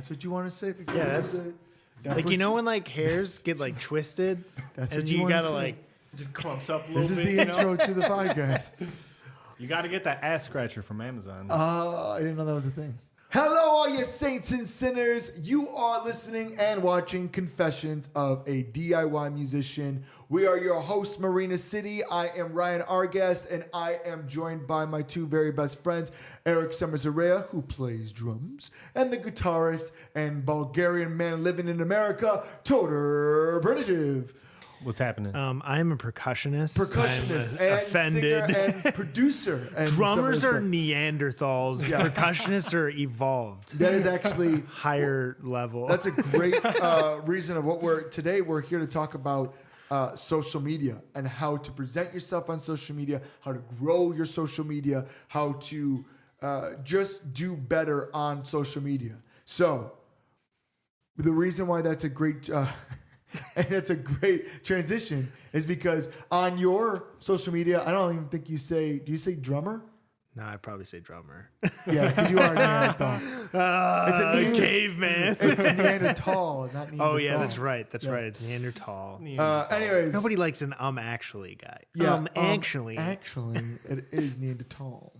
That's what you want to say? Yeah, that's like, you know when like hairs get like twisted? That's and what you gotta say. like Just clumps up a little This is bit. the intro to the podcast. You got to get that ass scratcher from Amazon. I didn't know that was a thing. Hello, all you saints and sinners. You are listening and watching Confessions of a D.I.Y. Musician. We are your hosts, Marina City. I am Ryan Argast, and I am joined by my two very best friends, Eric Summers-Arrea, who plays drums, and the guitarist and Bulgarian man living in America, Todor Bernijev. What's happening? I'm a percussionist. Percussionist I'm and offended. singer and producer. And Drummers some are other stuff. Neanderthals. Yeah. Percussionists are evolved. That is actually Higher level. That's a great reason of what we're here to talk about social media and how to present yourself on social media, how to grow your social media, how to just do better on social media. So the reason why that's a great and that's a great transition is because on your social media, I don't even think do you say drummer? No, I'd probably say drummer. Yeah, because you are a Neanderthal. It's a caveman. It's Neanderthal, not Neanderthal. Oh yeah, that's right. That's right. It's Neanderthal. Anyways. Nobody likes an actually guy. Yeah, Actually. Actually, it is Neanderthal.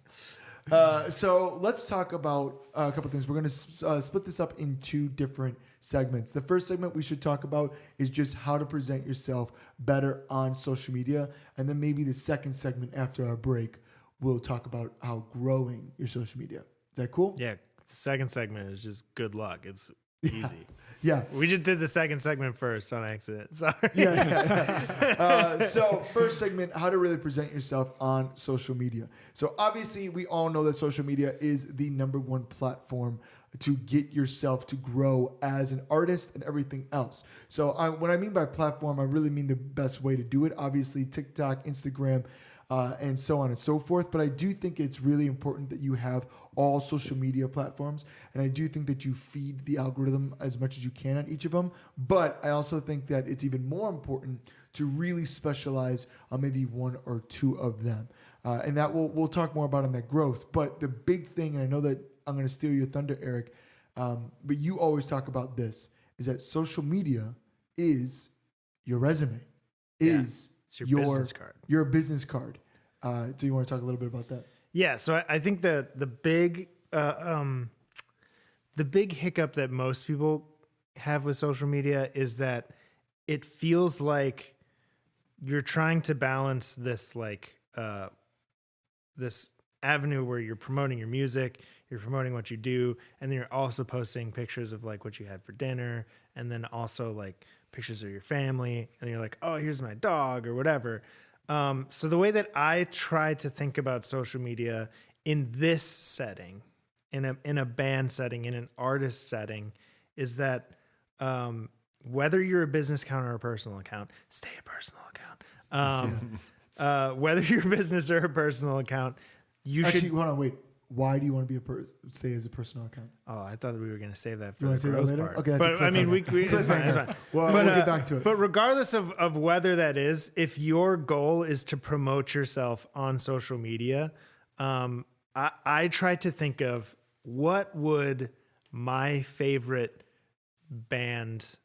So let's talk about a couple things. We're going to split this up in two different segments. The first segment we should talk about is just how to present yourself better on social media. And then maybe the second segment after our break, we'll talk about how growing your social media. Is that cool? Yeah. The second segment is just good luck. It's easy. Yeah. We just did the second segment first on accident. Sorry. Yeah. So first segment, how to really present yourself on social media. So obviously we all know that social media is the number one platform to get yourself to grow as an artist and everything else. So when I mean by platform, I really mean the best way to do it. Obviously TikTok, Instagram, and so on and so forth. But I do think it's really important that you have all social media platforms. And I do think that you feed the algorithm as much as you can on each of them. But I also think that it's even more important to really specialize on maybe one or two of them. And that we'll talk more about in that growth. But the big thing, and I know that I'm going to steal your thunder, Eric, but you always talk about this, is that social media is your resume, is It's your business card. Your business card. Do you want to talk a little bit about that? Yeah, so I think the big hiccup that most people have with social media is that it feels like you're trying to balance this this avenue where you're promoting your music, you're promoting what you do, and then you're also posting pictures of like what you had for dinner, and then also like pictures of your family, and you're like, oh, here's my dog or whatever. So the way that I try to think about social media in this setting, in a band setting, in an artist setting, is that whether you're a business account or a personal account, stay a personal account. Whether you're a business or a personal account, you should. Actually, hold on, wait. Why do you want to be stay as a personal account? Oh, I thought that we were going to save that for You wanna the say that growth later? part. Okay, that's a but I mean, cliffhanger. it's fine. It's fine. Well, but, we'll get back to it. But regardless of whether that is, if your goal is to promote yourself on social media, I try to think of what would my favorite band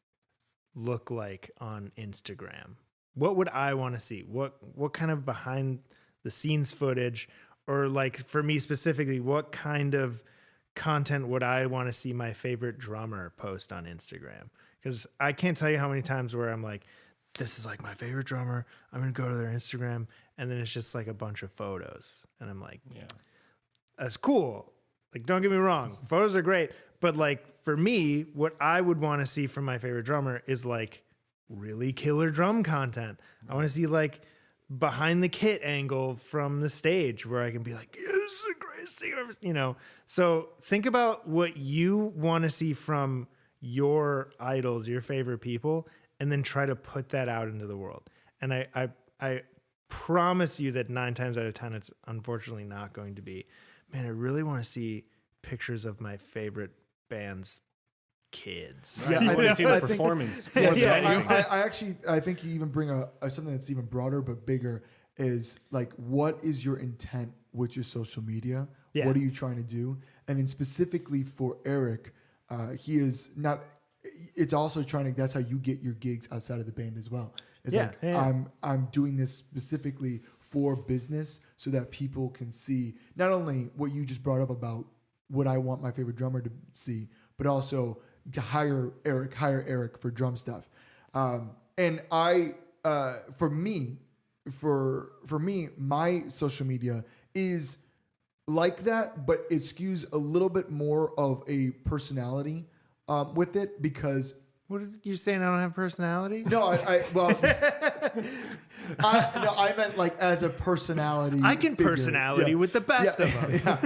look like on Instagram. What would I want to see? What kind of behind the scenes footage? Or like for me specifically, what kind of content would I want to see my favorite drummer post on Instagram? Because I can't tell you how many times where I'm like, this is like my favorite drummer. I'm going to go to their Instagram. And then it's just like a bunch of photos. And I'm like, yeah, that's cool. Like, don't get me wrong. Photos are great. But like for me, what I would want to see from my favorite drummer is like really killer drum content. I want to see like behind the kit angle from the stage where I can be like, yes, this is the greatest thing I've ever, you know. So think about what you want to see from your idols, your favorite people, and then try to put that out into the world. And I promise you that 9 times out of 10, it's unfortunately not going to be, man, I really want to see pictures of my favorite band's kids. Right. Yeah, I want to see the performance. More than anything. I think you even bring a something that's even broader but bigger is like, what is your intent with your social media? Yeah. What are you trying to do? And then specifically for Eric, he is not. It's also trying to. That's how you get your gigs outside of the band as well. It's I'm doing this specifically for business so that people can see not only what you just brought up about what I want my favorite drummer to see, but also to hire Eric for drum stuff. And I, for me, my social media is like that, but it skews a little bit more of a personality with it because. What are you saying? I don't have personality? No, I meant like as a personality. I can figure. personality with the best of them.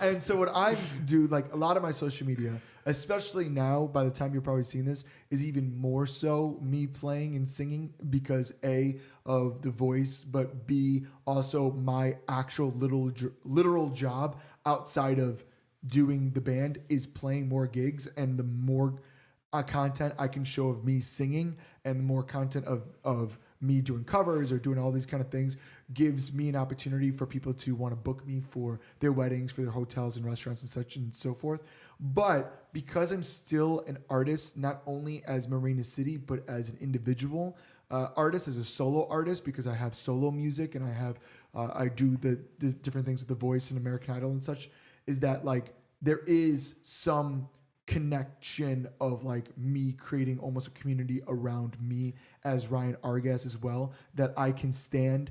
And so what I do, like a lot of my social media, especially now, by the time you're probably seeing this, is even more so me playing and singing because A, of the voice, but B, also my actual literal job outside of doing the band is playing more gigs, and the more content I can show of me singing and the more content of me doing covers or doing all these kind of things gives me an opportunity for people to want to book me for their weddings, for their hotels and restaurants and such and so forth. But because I'm still an artist, not only as Marina City, but as an individual artist, as a solo artist, because I have solo music and I do the different things with the voice and American Idol and such, is that like there is some connection of like me creating almost a community around me as Ryan Argas as well, that I can stand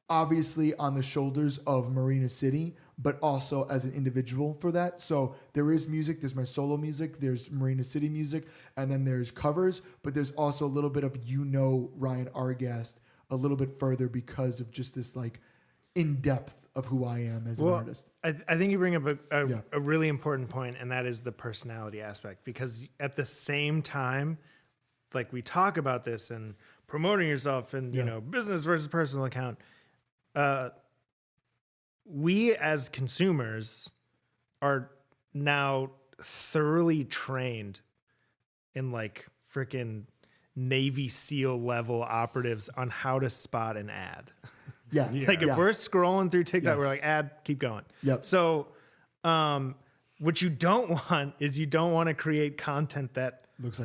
obviously on the shoulders of Marina City, but also as an individual for that. So there is music, there's my solo music, there's Marina City music, and then there's covers, but there's also a little bit of Ryan Argas a little bit further because of just this like in-depth of who I am as an artist. I think you bring up a really important point, and that is the personality aspect. Because at the same time, like we talk about this and promoting yourself and, business versus personal account, we as consumers are now thoroughly trained in like freaking Navy SEAL level operatives on how to spot an ad. Yeah. If we're scrolling through TikTok, we're like, ad, keep going. Yep. So what you don't want is you don't want to create content that looks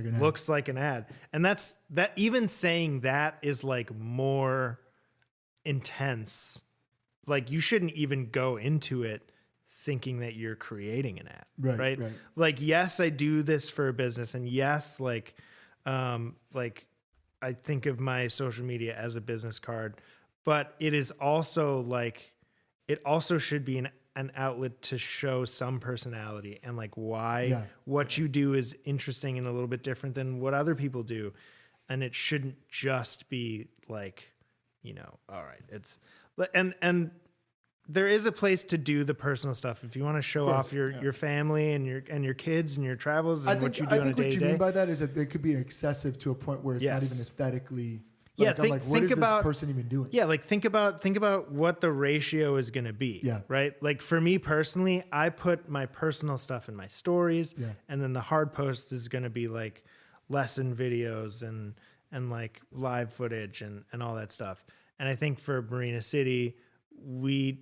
like an ad. And that even saying that is like more intense. Like you shouldn't even go into it thinking that you're creating an ad. Right. Like, yes, I do this for a business. And yes, like I think of my social media as a business card. But it is also like, it also should be an outlet to show some personality and like why what you do is interesting and a little bit different than what other people do. And it shouldn't just be like, all right, it's, and there is a place to do the personal stuff. If you want to show off your family and your kids and your travels and what you do on a day to day. What you mean by that is that it could be excessive to a point where it's not even aesthetically. What is this person even doing? Yeah, like think about what the ratio is going to be. Yeah. Right. Like for me personally, I put my personal stuff in my stories, and then the hard post is going to be like lesson videos and like live footage and all that stuff. And I think for Marina City, we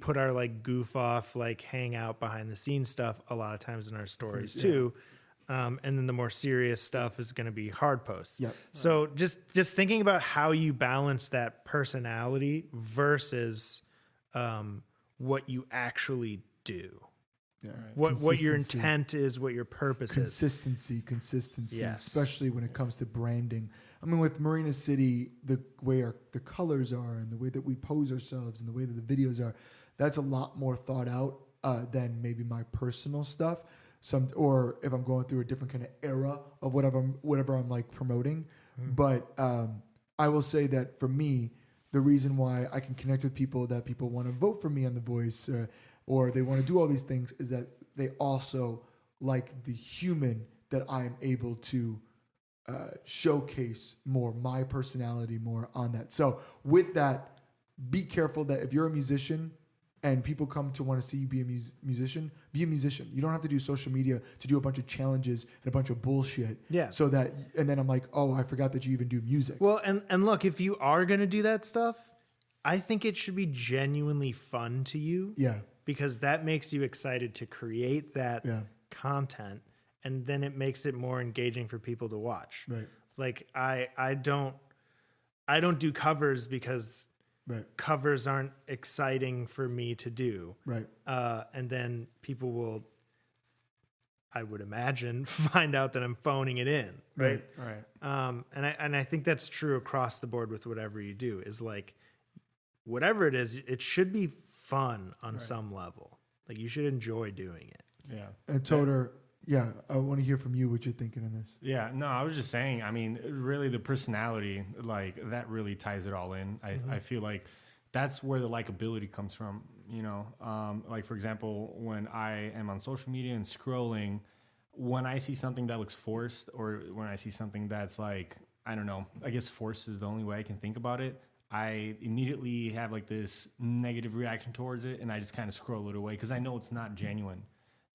put our like goof off, like hang out behind the scenes stuff a lot of times in our stories too. And then the more serious stuff is going to be hard posts. Yep. So just thinking about how you balance that personality versus what you actually do. Yeah. What your intent is, what your purpose is. Consistency, especially when it comes to branding. I mean, with Marina City, the way the colors are and the way that we pose ourselves and the way that the videos are, that's a lot more thought out than maybe my personal stuff. Or if I'm going through a different kind of era of whatever I'm like promoting. But I will say that for me, the reason why I can connect with people, that people want to vote for me on The Voice, or they want to do all these things, is that they also like the human that I am able to showcase more, my personality more on that. So with that, be careful that if you're a musician and people come to want to see you be a musician, be a musician. You don't have to do social media to do a bunch of challenges and a bunch of bullshit. Yeah. So that, and then I'm like, oh, I forgot that you even do music. Well, and look, if you are going to do that stuff, I think it should be genuinely fun to you. Yeah. Because that makes you excited to create that content, and then it makes it more engaging for people to watch. Right. Like I don't do covers because Right. covers aren't exciting for me to do. Right. And then people will, I would imagine, find out that I'm phoning it in. Right. Right. And I think that's true across the board with whatever you do, is like, whatever it is, it should be fun on some level. Like, you should enjoy doing it. Yeah. And Toter, yeah, I want to hear from you what you're thinking in this. Yeah, no, I was just saying, I mean, really the personality, like that really ties it all in. I feel like that's where the likability comes from, you know? Like, for example, when I am on social media and scrolling, when I see something that looks forced, or when I see something that's like, I don't know, I guess forced is the only way I can think about it, I immediately have like this negative reaction towards it, and I just kind of scroll it away because I know it's not genuine.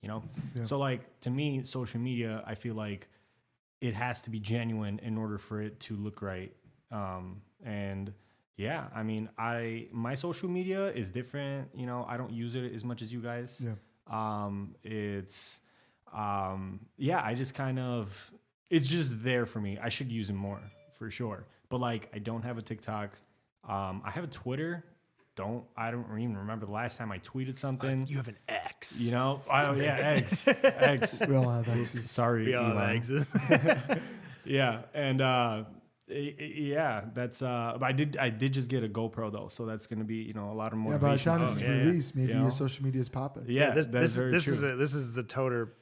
You know, so like to me, social media, I feel like it has to be genuine in order for it to look right. And yeah, I mean, my social media is different. You know, I don't use it as much as you guys. Yeah. I just kind of, it's just there for me. I should use it more for sure. But like, I don't have a TikTok. I have a Twitter. I don't even remember the last time I tweeted something. You have an X. You know? Oh, yeah, eggs. Eggs. We all have X's. Sorry, We all have Elon. X's. Yeah, and yeah, that's. But I did just get a GoPro though, so that's going to be, you know, a lot of Yeah, motivation. by the time this is for me. released, maybe You know? your social media is popping. Yeah, this that's very this true. is this is the Toter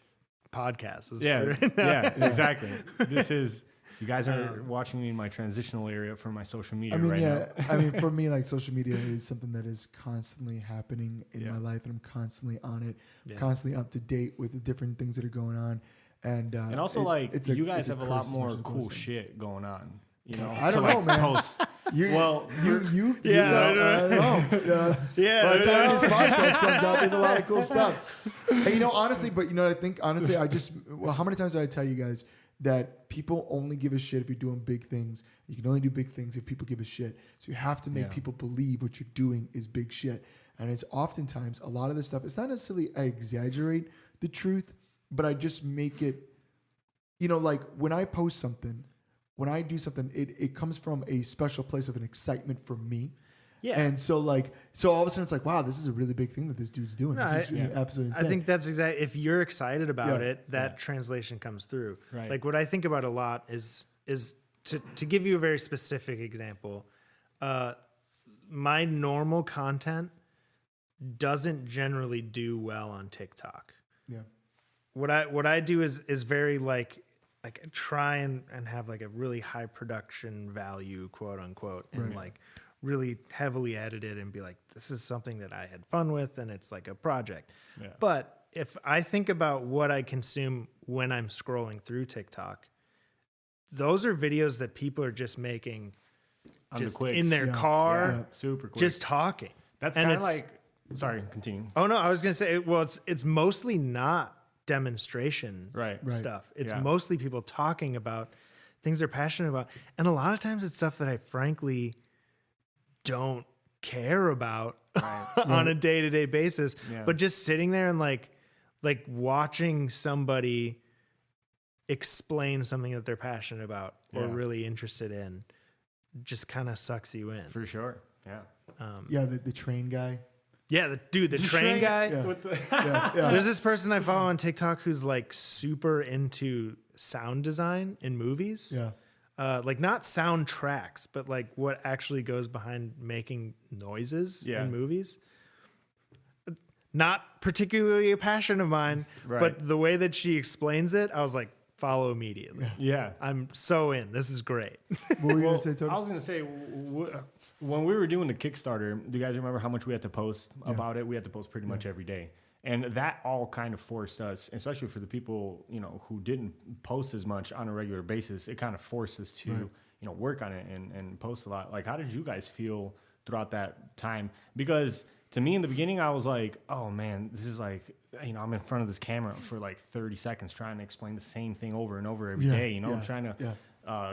podcast. This is Yeah, for- yeah, exactly. This is. You guys are watching me in my transitional area for my social media right now. I mean, for me, like social media is something that is constantly happening in my life, and I'm constantly on it, constantly up to date with the different things that are going on, and Also, you guys have a lot curse as more much as a cool blessing. shit going on. You know, I don't know, man. Post. You, Well, you Yeah, I don't know. Yeah, By the time this podcast comes out, there's a lot of cool stuff. And, you know, honestly, but you know what I think? Honestly, how many times did I tell you guys that people only give a shit if you're doing big things? You can only do big things if people give a shit. So you have to make people believe what you're doing is big shit. And it's oftentimes a lot of this stuff, it's not necessarily I exaggerate the truth, but I just make it, you know, like when I post something, when I do something, it comes from a special place of an excitement for me. Yeah. And so all of a sudden it's like, wow, this is a really big thing that this dude's doing. No, This is really absolutely insane. I think that's exactly, if you're excited about Yeah. it, that translation comes through. Right. Like what I think about a lot is to give you a very specific example, my normal content doesn't generally do well on TikTok. Yeah. What I do is very like try and have like a really high production value, quote unquote, and like really heavily edited and be like, this is something that I had fun with and it's like a project. Yeah. But if I think about what I consume when I'm scrolling through TikTok, those are videos that people are just making just in their car, super quick. just talking. That's And kind of it's- like. Sorry, continue. Oh no, I was gonna say, well, it's mostly not demonstration Right. stuff. It's Yeah. mostly people talking about things they're passionate about, and a lot of times it's stuff that I frankly don't care about on a day-to-day basis. Yeah. But just sitting there and like watching somebody explain something that they're passionate about or really interested in just kind of sucks you in. For sure. Yeah. Yeah, the train guy. Yeah, the train guy. Yeah. With the There's this person I follow on TikTok who's like super into sound design in movies. Yeah. Like not soundtracks, but like what actually goes behind making noises in movies. Not particularly a passion of mine, but the way that she explains it, I was like, follow immediately. yeah. I'm so in. This is great. What were you going to say, Tony? I was gonna say when we were doing the Kickstarter, do you guys remember how much we had to post about it? We had to post pretty much every day, and that all kind of forced us, especially for the people who didn't post as much on a regular basis. It kind of forced us to work on it and post a lot. Like, how did you guys feel throughout that time? Because to me, in the beginning, I was like, oh man, this is like, I'm in front of this camera for like 30 seconds trying to explain the same thing over and over every day, trying to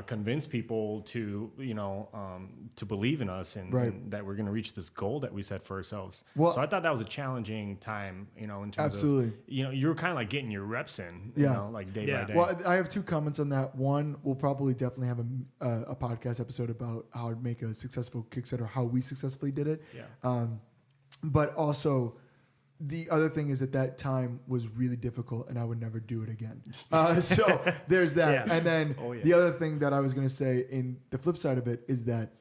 convince people to, to believe in us and that we're going to reach this goal that we set for ourselves. Well, so I thought that was a challenging time, in terms absolutely. of, you were kind of like getting your reps in, like day by day. Well, I have 2 comments on that. One, we'll probably definitely have a podcast episode about how to make a successful Kickstarter, how we successfully did it. Yeah. But also, the other thing is that time was really difficult, and I would never do it again. So there's that. Yeah. And then the other thing that I was going to say in the flip side of it is that,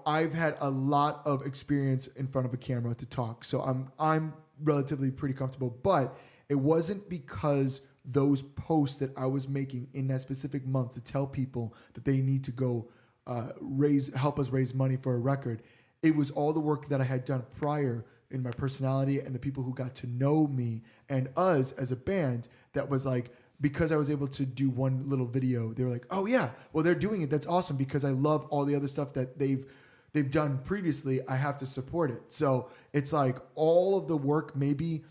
I've had a lot of experience in front of a camera to talk. So I'm relatively pretty comfortable, but it wasn't because those posts that I was making in that specific month to tell people that they need to go help us raise money for a record. It was all the work that I had done prior in my personality and the people who got to know me and us as a band that was like, because I was able to do one little video, they were like, oh yeah, well, they're doing it. That's awesome, because I love all the other stuff that they've done previously. I have to support it. So it's like all of the work, maybe,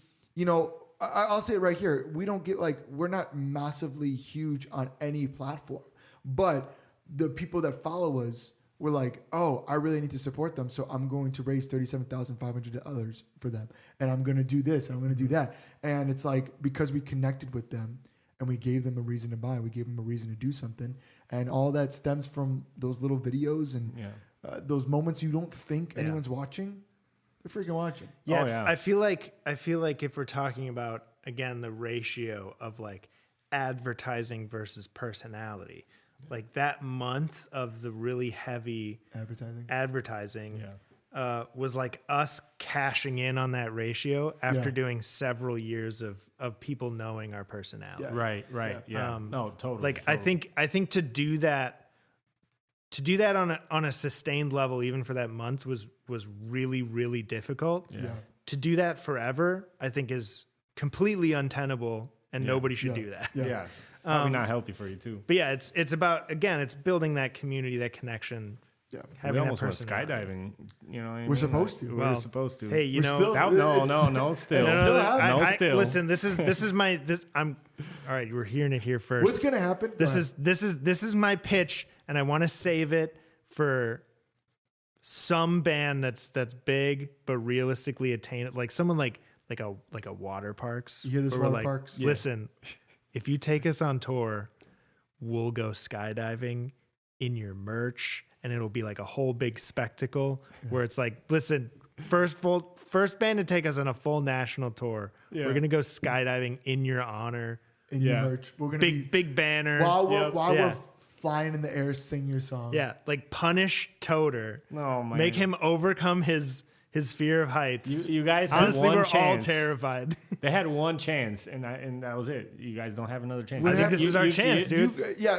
I'll say it right here. We don't get we're not massively huge on any platform, but the people that follow us were like, oh, I really need to support them, so I'm going to raise $37,500 for them, and I'm going to do this, and I'm going to do that. And it's like, because we connected with them, and we gave them a reason to buy, we gave them a reason to do something, and all that stems from those little videos and those moments you don't think anyone's watching. They're freaking watching. Yeah, I feel like if we're talking about, again, the ratio of like advertising versus personality, like that month of the really heavy advertising was like us cashing in on that ratio after doing several years of people knowing our personality. Right. Yeah. No, totally. Totally. I think to do that on a sustained level, even for that month, was really, really difficult. Yeah. To do that forever, I think, is completely untenable, and nobody should do that. Yeah. Probably not healthy for you too. But yeah, it's about, again, it's building that community, that connection. Yeah. We almost went skydiving. We're supposed to. We're supposed to. Hey, still. Listen, this is my. I'm all right. We're hearing it here first. What's gonna happen? This is my pitch, and I want to save it for some band that's big but realistically attainable, like someone like a water parks. You hear this, where we're water parks? Listen, if you take us on tour, we'll go skydiving in your merch, and it'll be like a whole big spectacle where it's like, listen, first band to take us on a full national tour. We're gonna go skydiving in your honor. In your merch. We're gonna big banner. While we're flying in the air, sing your song. Yeah, like punish Toter. Oh man. Make him overcome his fear of heights. You guys had honestly, one we're chance. all terrified. They had one chance, and that was it. You guys don't have another chance. I think this is our chance, dude.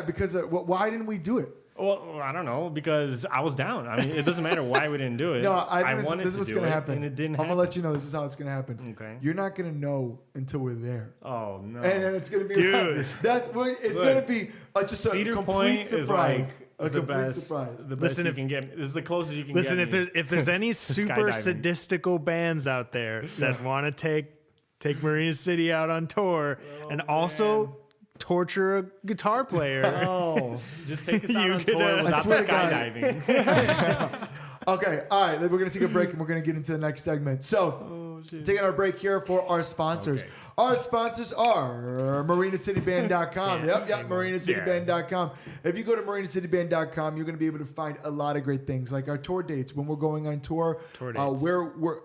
Because why didn't we do it? Well, I don't know, because I was down. I mean, it doesn't matter why we didn't do it. No, I wanted this is to what's do gonna it, happen. and it didn't I'm happen. gonna let you know this is how it's gonna happen. Okay. You're not gonna know until we're there. Oh no. And then it's gonna be Dude. it's gonna be just a Cedar complete Point surprise. is like the best. Surprise. The best Listen, you can get. This is the closest you can Listen, get. if there's any super skydiving. sadistical bands out there that want to take Marina City out on tour and also torture a guitar player. Oh, just take us out on could, tour without the swear to God. skydiving. Okay, all right. Then we're gonna take a break and we're gonna get into the next segment. So, taking our break here for our sponsors. Okay. Our sponsors are marinacityband.com. Yep, marinacityband.com. If you go to marinacityband.com, you're going to be able to find a lot of great things, like our tour dates, when we're going on tour,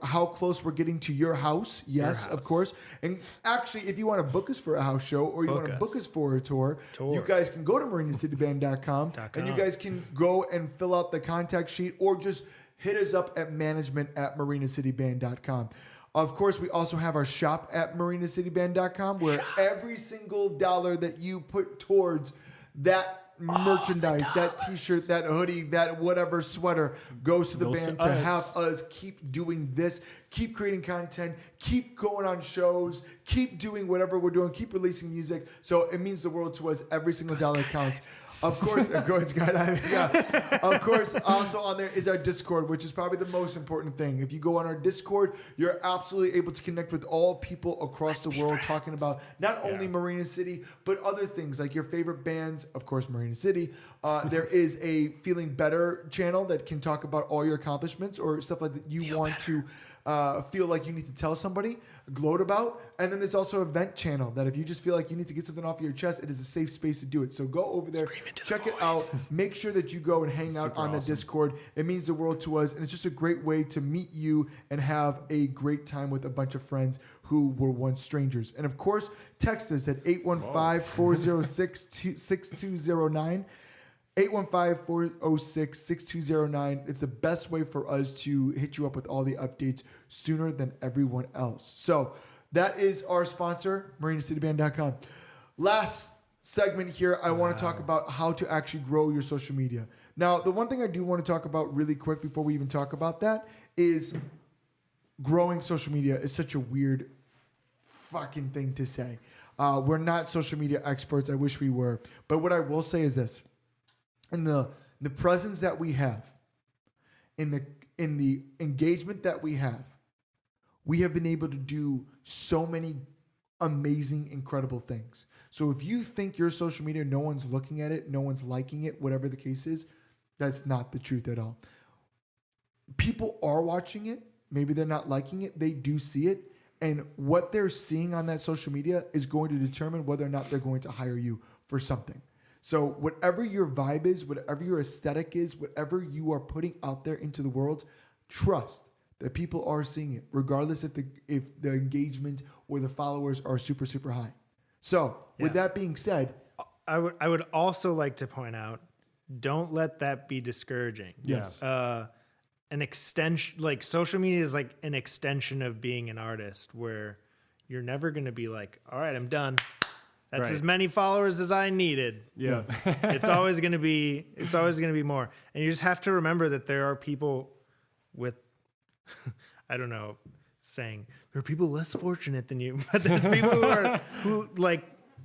how close we're getting to your house. Yes, of course. And actually, if you want to book us for a house show or you want to book us for a tour, you guys can go to marinacityband.com and you guys can go and fill out the contact sheet or just hit us up at management@marinacityband.com. Of course, we also have our shop at marinacityband.com where every single dollar that you put towards that merchandise, that t-shirt, that hoodie, that whatever sweater goes to the band to have us keep doing this, keep creating content, keep going on shows, keep doing whatever we're doing, keep releasing music. So it means the world to us. Every single dollar counts. Of course, skydiving. Yeah. Of course, also on there is our Discord, which is probably the most important thing. If you go on our Discord, you're absolutely able to connect with all people across the world talking about not only Marina City, but other things like your favorite bands, of course, Marina City. There is a Feeling Better channel that can talk about all your accomplishments or stuff like that you want to feel like you need to tell somebody, gloat about. And then there's also an event channel that if you just feel like you need to get something off your chest, it is a safe space to do it. So go over there, check it out. Make sure that you go and hang out on the Discord. It means the world to us. And it's just a great way to meet you and have a great time with a bunch of friends who were once strangers. And of course, text us at 815-406-6209. 815-406-6209. It's the best way for us to hit you up with all the updates sooner than everyone else. So that is our sponsor, marinacityband.com. Last segment here, I want to talk about how to actually grow your social media. Now, the one thing I do want to talk about really quick before we even talk about that is growing social media is such a weird fucking thing to say. We're not social media experts. I wish we were. But what I will say is this. In the presence that we have, in the engagement that we have been able to do so many amazing, incredible things. So if you think your social media, no one's looking at it, no one's liking it, whatever the case is, that's not the truth at all. People are watching it. Maybe they're not liking it. They do see it. And what they're seeing on that social media is going to determine whether or not they're going to hire you for something. So whatever your vibe is, whatever your aesthetic is, whatever you are putting out there into the world, trust that people are seeing it, regardless if the engagement or the followers are super, super high. So with that being said, I would also like to point out, don't let that be discouraging. Yes. An extension, like social media is like an extension of being an artist where you're never going to be like, all right, I'm done. That's as many followers as I needed. Yeah. It's always going to be more. And you just have to remember that there are people with, I don't know, saying there are people less fortunate than you, but there's people who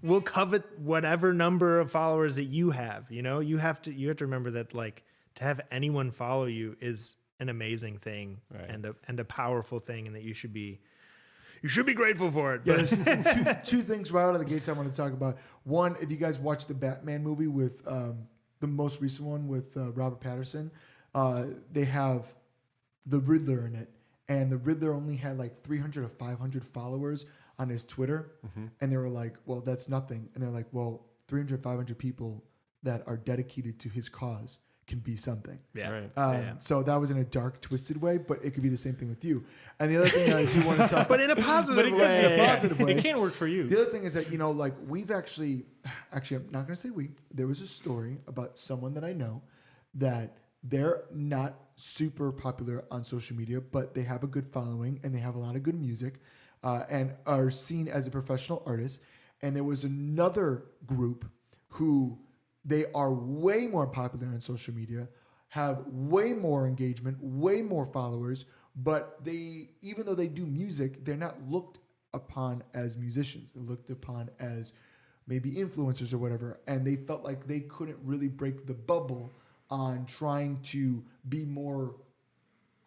will covet whatever number of followers that you have. You know, you have to remember that like to have anyone follow you is an amazing thing and a powerful thing, and that you should be grateful for it. Yeah, there's two things right out of the gates I want to talk about. One, if you guys watched the Batman movie with the most recent one with Robert Pattinson, they have the Riddler in it. And the Riddler only had like 300 or 500 followers on his Twitter. Mm-hmm. And they were like, well, that's nothing. And they're like, well, 300, 500 people that are dedicated to his cause can be something. Yeah. Right. So that was in a dark, twisted way, but it could be the same thing with you. And the other thing I do want to talk but in a positive way. In a positive way. It can work for you. The other thing is that, like we've actually, I'm not going to say there was a story about someone that I know that they're not super popular on social media, but they have a good following and they have a lot of good music and are seen as a professional artist. And there was another group who they are way more popular on social media, have way more engagement, way more followers, but even though they do music, they're not looked upon as musicians. They're looked upon as maybe influencers or whatever, and they felt like they couldn't really break the bubble on trying to be more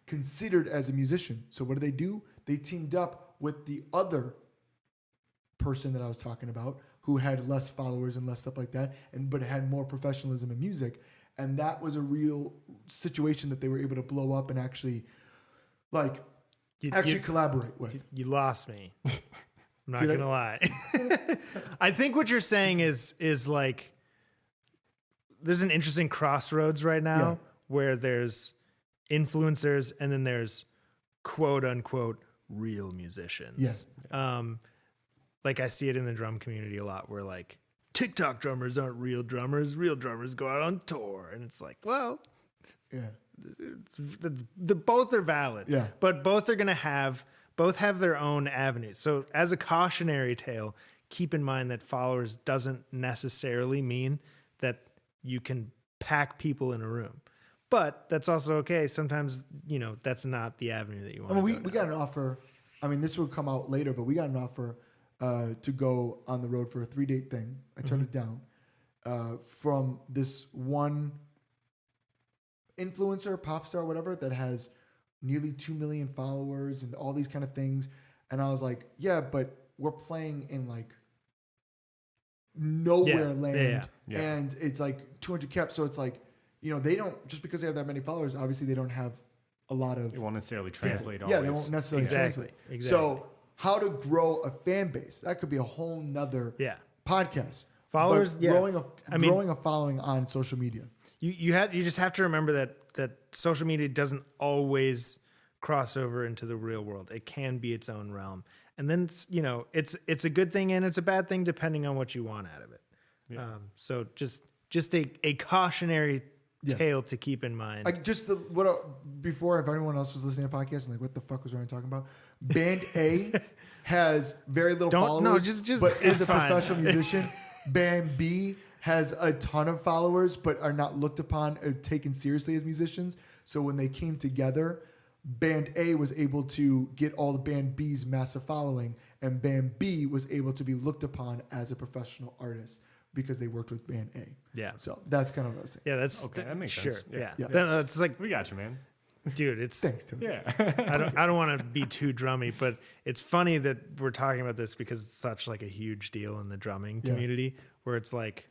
considered as a musician. So what do? They teamed up with the other person that I was talking about, who had less followers and less stuff like that, but had more professionalism in music. And that was a real situation that they were able to blow up and actually collaborate with. You lost me. I'm not going to lie. I think what you're saying is like, there's an interesting crossroads right now where there's influencers and then there's quote unquote real musicians. Yeah. Like I see it in the drum community a lot where like TikTok drummers aren't real drummers go out on tour. And it's like, well, both are valid, but both have their own avenues. So as a cautionary tale, keep in mind that followers doesn't necessarily mean that you can pack people in a room, but that's also okay. Sometimes, that's not the avenue that you want. We got an offer. I mean, this will come out later, but we got an offer to go on the road for a 3-date thing. I turned it down. from this one influencer, pop star, whatever, that has nearly 2 million followers and all these kind of things. And I was like, yeah, but we're playing in like nowhere land. Yeah. And it's like 200 caps. So it's like, you know, they don't, just because they have that many followers, obviously they don't have a lot of. It won't necessarily translate. Yeah, always. they won't necessarily translate. Exactly. So how to grow a fan base. That could be a whole nother podcast. Followers, But growing a following on social media. You just have to remember that social media doesn't always cross over into the real world. It can be its own realm. And then it's a good thing and it's a bad thing depending on what you want out of it. Yeah. So just a cautionary tale to keep in mind. Before, if anyone else was listening to podcasts and like, what the fuck was Ryan talking about? Band A has very little followers, but is a professional musician. Band B has a ton of followers, but are not looked upon or taken seriously as musicians. So when they came together, Band A was able to get all the Band B's massive following, and Band B was able to be looked upon as a professional artist because they worked with Band A. Yeah. So that's kind of what I was saying. Yeah, that's okay. That makes sure. sense. Yeah. Yeah. It's like, We got you, man. dude, it's Thanks, Tim. Yeah. I don't want to be too drummy, but it's funny that we're talking about this because it's such like a huge deal in the drumming community where it's like,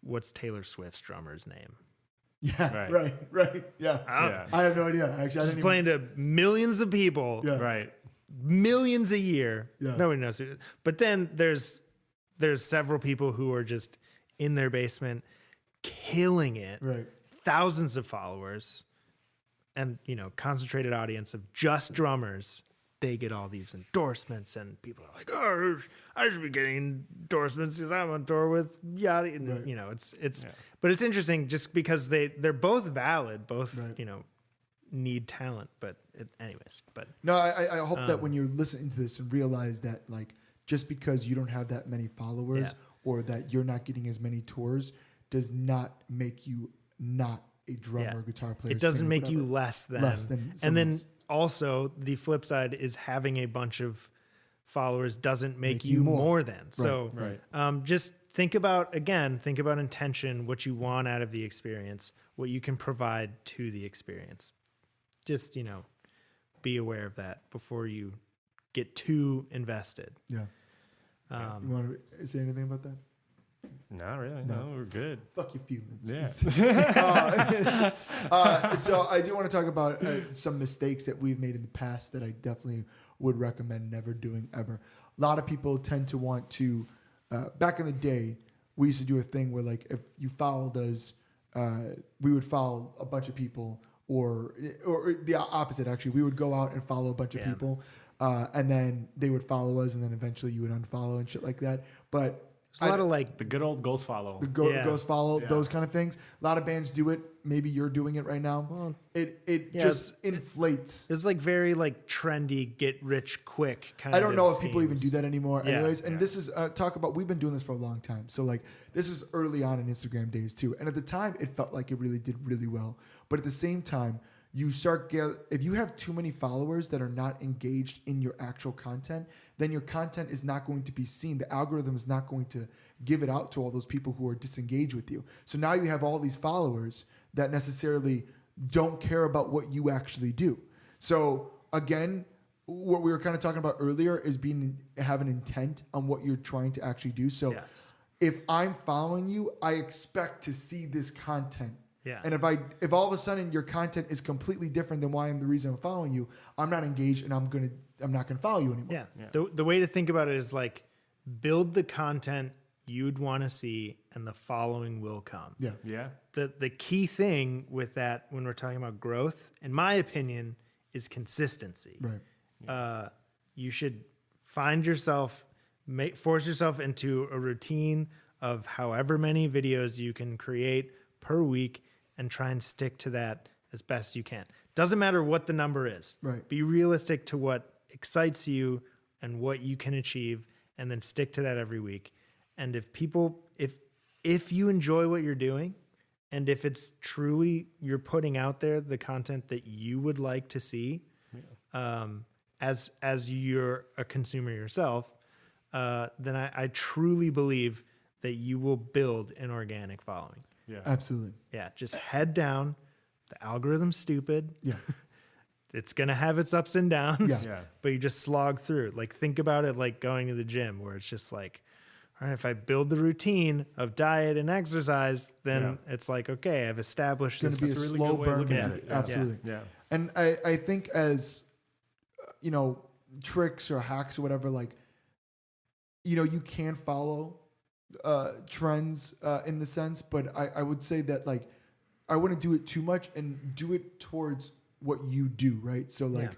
what's Taylor Swift's drummer's name? Yeah, right. Yeah. I have no idea. Actually, I didn't Playing to millions of people, Right. millions a year. Yeah. Nobody knows who. But then there's several people who are just in their basement killing it. Right. Thousands of followers and, concentrated audience of just drummers. They get all these endorsements and people are like, oh, I should be getting endorsements because I'm on tour with yada. And, Right. but it's interesting just because they're both valid, both, need talent, but anyways, but No, I hope that when you're listening to this and realize that like just because you don't have that many followers or that you're not getting as many tours does not make you not a drummer, guitar player. It doesn't singer, make whatever. you less than someone and then else. also the flip side is having a bunch of followers doesn't make you more than. So just think about intention, what you want out of the experience, what you can provide to the experience. Just, be aware of that before you get too invested. Yeah. You want to say anything about that? Not really. No, we're good. Fuck your feelings. Yeah. So I do want to talk about some mistakes that we've made in the past that I definitely would recommend never doing ever. A lot of people tend to want to, back in the day, we used to do a thing where like if you followed us, we would follow a bunch of people or the opposite, actually. We would go out and follow a bunch of people and then they would follow us and then eventually you would unfollow and shit like that. But there's a lot of like The good old ghost follow. ghost follow, those kind of things. A lot of bands do it. Maybe you're doing it right now. Well, it just inflates. it's like very like trendy, get rich quick kind of I don't know if people even do that anymore. Yeah. Anyways, and this is we've been doing this for a long time. So like this is early on in Instagram days too. And at the time it felt like it really did really well. But at the same time, you start if you have too many followers that are not engaged in your actual content, then your content is not going to be seen. The algorithm is not going to give it out to all those people who are disengaged with you. So now you have all these followers that necessarily don't care about what you actually do. So again, what we were kind of talking about earlier is have an intent on what you're trying to actually do. So if I'm following you, I expect to see this content. Yeah. And if all of a sudden your content is completely different than why I'm the reason I'm following you, I'm not engaged and I'm not gonna follow you anymore. Yeah. The way to think about it is like build the content you'd want to see and the following will come. Yeah. Yeah. The key thing with that when we're talking about growth, in my opinion, is consistency. Right. You should force yourself into a routine of however many videos you can create per week and try and stick to that as best you can. Doesn't matter what the number is. Right. Be realistic to what excites you and what you can achieve and then stick to that every week. And if you enjoy what you're doing and if it's truly you're putting out there the content that you would like to see, as you're a consumer yourself, then I truly believe that you will build an organic following. Yeah. Absolutely. Yeah, just head down. The algorithm's stupid. Yeah. It's going to have its ups and downs, Yeah. but you just slog through. Like, think about it like going to the gym, where it's just like, all right, if I build the routine of diet and exercise, then it's like, okay, I've established It's going to be a really slow good way of burn. looking at it. Yeah. Absolutely. Yeah. And I think as, tricks or hacks or whatever, like, you can follow trends in the sense, but I would say that, like, I wouldn't do it too much and do it towards what you do, right? So, like,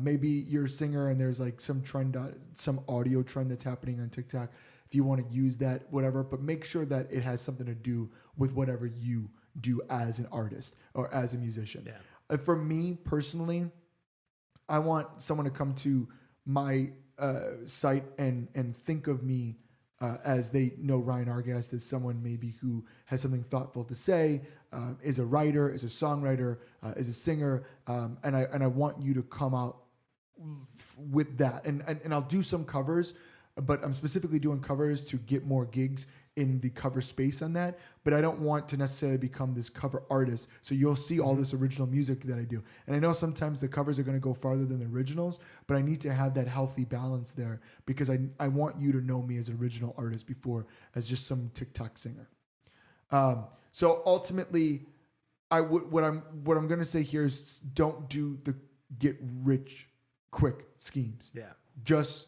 maybe you're a singer and there's like some trend, some audio trend that's happening on TikTok. If you want to use that, whatever, but make sure that it has something to do with whatever you do as an artist or as a musician. Yeah. For me personally, I want someone to come to my site and think of me as they know Ryan Argast as someone maybe who has something thoughtful to say, is a writer, is a songwriter, is a singer, and I want you to come out with that. And I'll do some covers, but I'm specifically doing covers to get more gigs in the cover space on that. But I don't want to necessarily become this cover artist. So you'll see all this original music that I do. And I know sometimes the covers are going to go farther than the originals, but I need to have that healthy balance there because I want you to know me as an original artist before as just some TikTok singer. So ultimately, what I'm going to say here is don't do the get rich quick schemes. Yeah. Just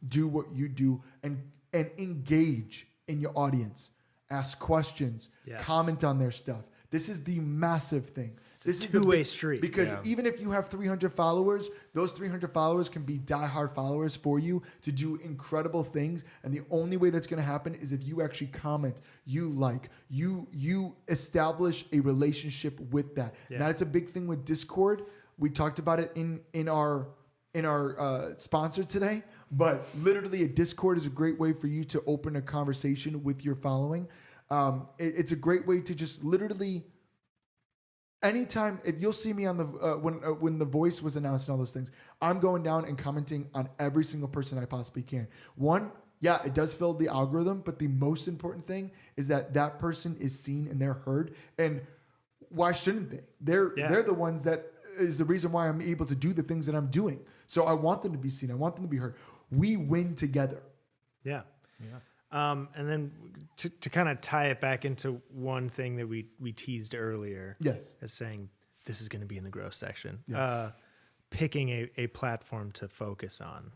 do what you do and engage in your audience. Ask questions, Yes. comment on their stuff. This is the massive thing. This is the two-way big- street. Because Yeah. even if you have 300 followers, those 300 followers can be diehard followers for you to do incredible things. And the only way that's going to happen is if you actually comment, you establish a relationship with that. Yeah. Now, it's a big thing with Discord. We talked about it in our sponsor today, but literally a Discord is a great way for you to open a conversation with your following. It's a great way to just literally anytime. If you'll see me on the when the voice was announced and all those things, I'm going down and commenting on every single person I possibly can. One, yeah, it does fill the algorithm, but the most important thing is that person is seen and they're heard. And why shouldn't they? They're the ones that is the reason why I'm able to do the things that I'm doing. So I want them to be seen. I want them to be heard. We win together. Yeah. And then to kind of tie it back into one thing that we teased earlier, Yes. as saying this is going to be in the growth section, Yeah. picking a platform to focus on,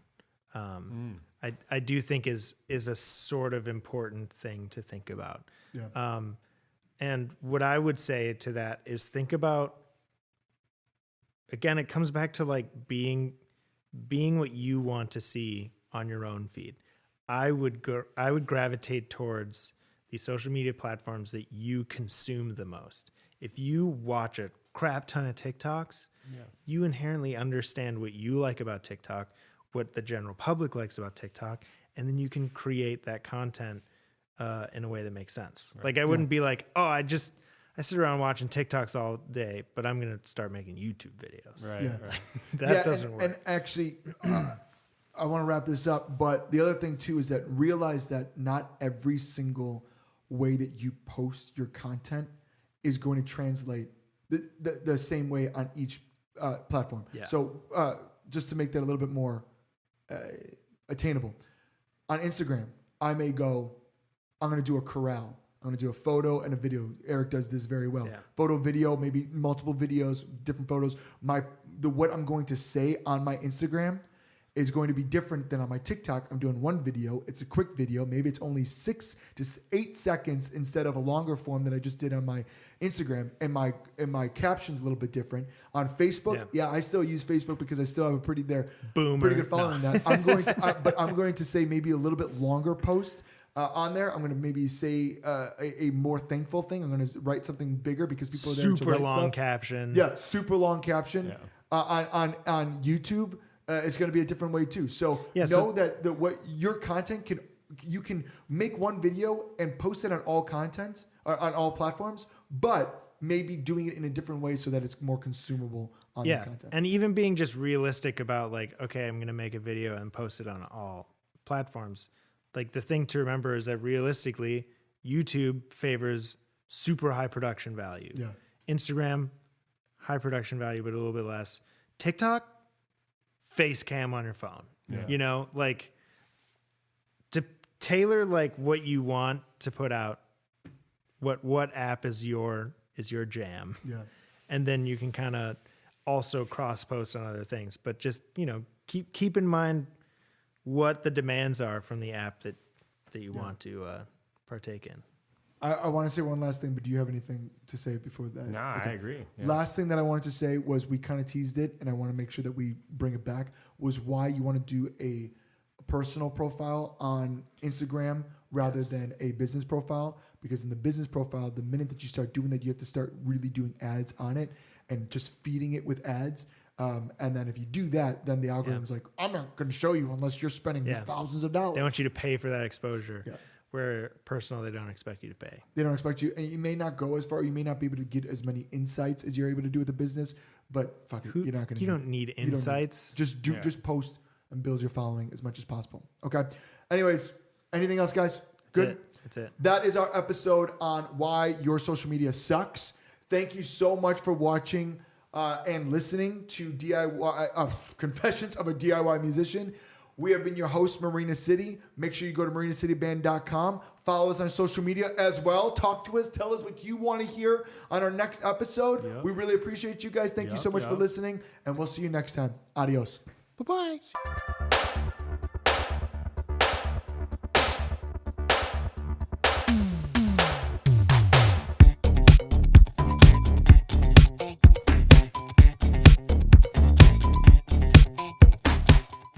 I do think is a sort of important thing to think about. Yeah. And what I would say to that is think about, again, it comes back to like being what you want to see on your own feed. I would gravitate towards the social media platforms that you consume the most. If you watch a crap ton of TikToks, you inherently understand what you like about TikTok, what the general public likes about TikTok, and then you can create that content in a way that makes sense. Right. Like I wouldn't be like, oh, I sit around watching TikToks all day, but I'm going to start making YouTube videos. Right. Yeah. Right. That doesn't work. And actually, I want to wrap this up, but the other thing too is that realize that not every single way that you post your content is going to translate the same way on each platform. Yeah. So just to make that a little bit more attainable, on Instagram, I may go, I'm going to do a chorale. I'm going to do a photo and a video. Eric does this very well. Yeah. Photo, video, maybe multiple videos, different photos. What I'm going to say on my Instagram is going to be different than on my TikTok. I'm doing one video. It's a quick video. Maybe it's only 6 to 8 seconds instead of a longer form that I just did on my Instagram. And my caption's a little bit different. On Facebook, I still use Facebook because I still have a pretty good following that. I'm going to say maybe a little bit longer post. On there, I'm going to maybe say a more thankful thing. I'm going to write something bigger because people are there to super write long stuff. caption. Yeah, super long caption. Yeah. On YouTube, it's going to be a different way too. So that what your content you can make one video and post it on all contents or on all platforms, but maybe doing it in a different way so that it's more consumable on the content. And even being just realistic about like, okay, I'm going to make a video and post it on all platforms. like the thing to remember is that realistically, YouTube favors super high production value. Yeah. Instagram, high production value, but a little bit less. TikTok, face cam on your phone. Yeah. You know, like to tailor like what you want to put out. What app is your jam? Yeah. And then you can kind of also cross post on other things, but just, you know, keep in mind what the demands are from the app that you want to partake in. I want to say one last thing, but do you have anything to say before that? No, I agree. Yeah. Last thing that I wanted to say was we kind of teased it, and I want to make sure that we bring it back, was why you want to do a personal profile on Instagram rather than a business profile. Because in the business profile, the minute that you start doing that, you have to start really doing ads on it and just feeding it with ads. And then if you do that, then the algorithm's like, I'm not going to show you unless you're spending thousands of dollars. They want you to pay for that exposure. Yeah. Where personal, they don't expect you to pay. They don't expect you, and you may not go as far. You may not be able to get as many insights as you're able to do with a business. But fuck it, you're not going to. You don't need insights. Just post and build your following as much as possible. Okay. Anyways, anything else, guys? Good. That's it. That is our episode on why your social media sucks. Thank you so much for watching and listening to DIY Confessions of a DIY Musician. We have been your host, Marina City. Make sure you go to marinacityband.com. Follow us on social media as well. Talk to us. Tell us what you want to hear on our next episode. Yep. We really appreciate you guys. Thank you so much for listening, and we'll see you next time. Adios. Bye-bye.